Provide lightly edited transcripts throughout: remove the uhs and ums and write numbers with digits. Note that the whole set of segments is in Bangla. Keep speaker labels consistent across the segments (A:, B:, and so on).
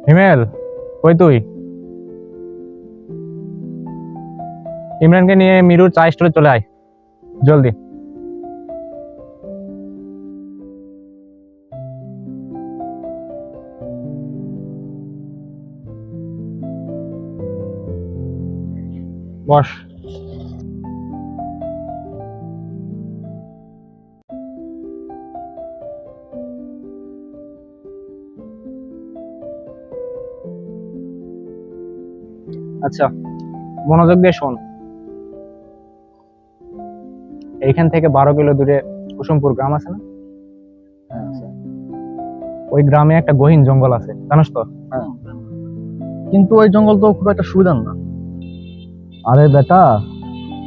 A: হিমেল, কই তুই? ইমরানকে নিয়ে মিরুর চা স্টোরে চলে আয় জলদি। বস। আচ্ছা, মনোযোগ দিয়ে শোন। এইখান থেকে 12 কিলো দূরে কুসুমপুর গ্রাম আছে না? ওই গ্রামে একটা গহীন জঙ্গল আছে, জানোস তো?
B: কিন্তু ওই জঙ্গল তো খুব একটা সুবিধার না।
C: আরে বেটা,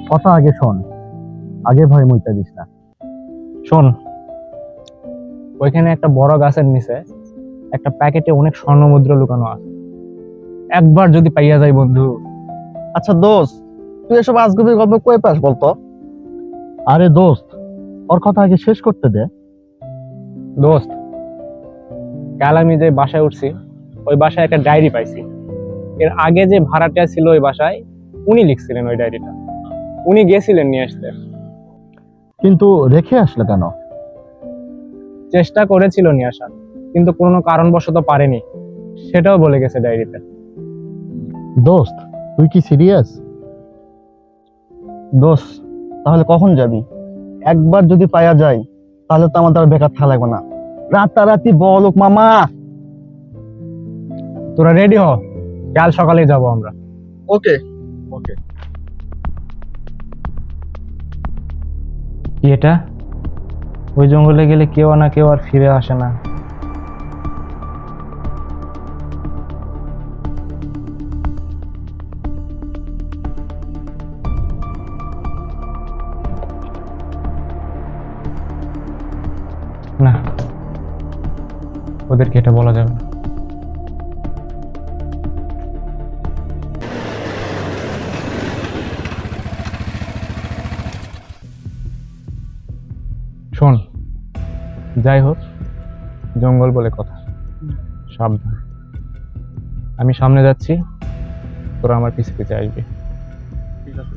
C: কথা আগে শোন, আগে ভয় মুইতা দিস না।
A: শোন, ওইখানে একটা বড় গাছের নিচে একটা প্যাকেটে অনেক স্বর্ণ মুদ্রা লুকানো আছে। একবার যদি পাইয়া যায় বন্ধু।
B: আচ্ছা দোস্ত, তুই এসব আজগুবির গল্প কই পাস বলতো?
C: আরে দোস্ত, ওর কথা আগে শেষ করতে দে।
A: দোস্ত, কাল আমি যে বাসায় উঠছি, ওই বাসায় একটা ডায়েরি পাইছি। এর আগে যে ভাড়াটিয়া ছিল ওই বাসায়, উনি লিখছিলেন ওই ডায়েরিটা। উনি গেছিলেন নিয়ে আসতে।
C: কিন্তু রেখে আসলে কেন?
A: চেষ্টা করেছিল নিয়ে আসার, কিন্তু কোনো কারণবশত পারেনি, সেটাও বলে গেছে ডায়েরিতে।
C: দোস্ত, তুই কি সিরিয়াস?
B: দোস্ত, তাহলে কখন যাবি? একবার যদি পাওয়া যায় তাহলে তো আমাদের আর বেকার থাকা লাগবে না। রাতারাতি বলক মামা।
A: তোরা রেডি হ, কাল সকালে যাব আমরা।
B: ওকে।
A: কি এটা? ওই জঙ্গলে গেলে কেউ না কেউ আর ফিরে আসে না। না, ওদেরকে এটা বলা যাবে না। শোন, যাই হোক, জঙ্গল বলে কথা, সাবধান। আমি সামনে যাচ্ছি, তোরা আমার পিছে পিছে আসবি।
B: ঠিক আছে।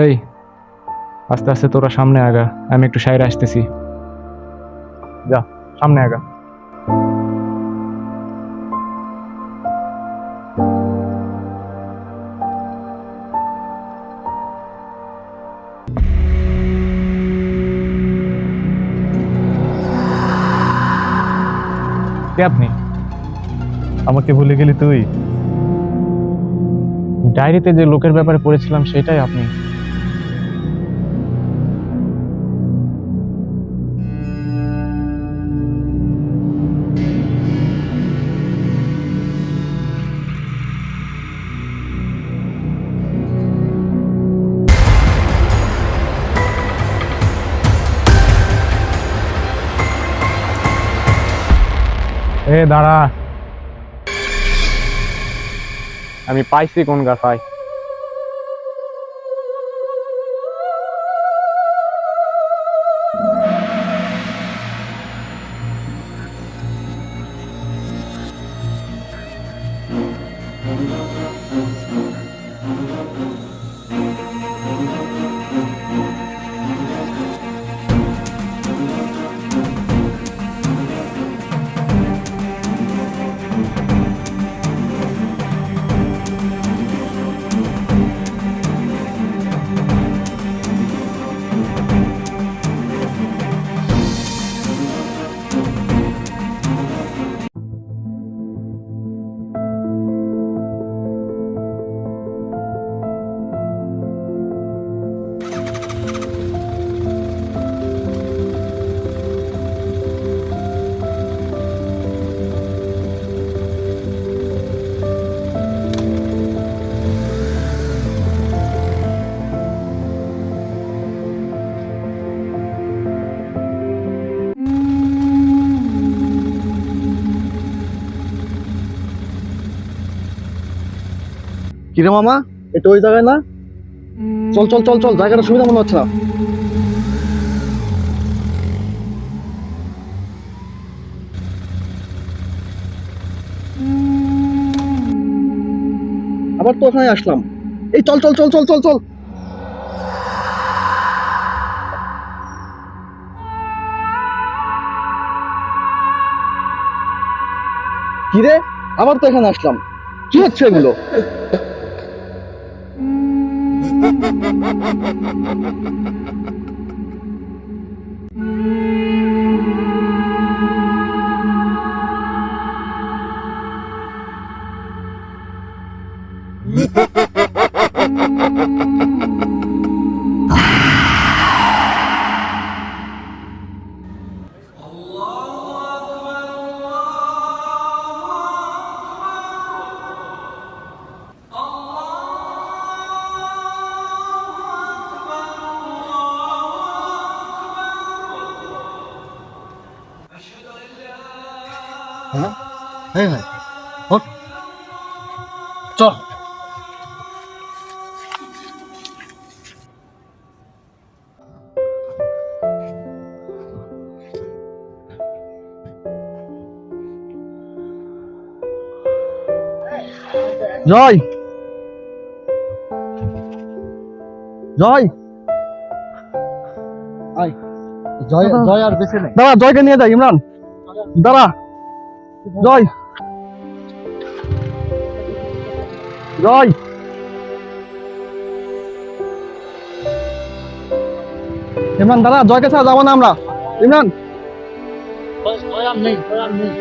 A: এই, আস্তে আস্তে তোরা সামনে আগা, আমি একটু সাইরে আসতেছি। যা, সামনে আগা। কে আপনি?
C: আমাকে ভুলে গেলি তুই?
A: ডায়েরিতে যে লোকের ব্যাপারে পড়েছিলাম সেটাই আপনি। এ দাঁড়া, আমি পাইছি কোন গাছায়।
B: কিরে মামা, এটা ওই জায়গায় না? চল চল চল চল, জায়গাটা সুবিধা মনে হচ্ছে না। আবার তো ওখানে আসলাম। এই চল চল চল চল চল চল। কিরে, আবার তো এখানে আসলাম, কি হচ্ছে এগুলো? হ্যাঁ হ্যাঁ হ্যাঁ, ওঠ। চল। জয়, জয়, আয়।
C: জয় জয় আর বেঁচে নেই।
B: দাঁড়া, জয়কে নিয়ে যাই। ইমরান দাঁড়া, জয়, জয়। ইমরান দাঁড়া, জয়কে ছাড়া যাবো না আমরা। ইমরান,
C: জয় আর নেই, জয় আর নেই।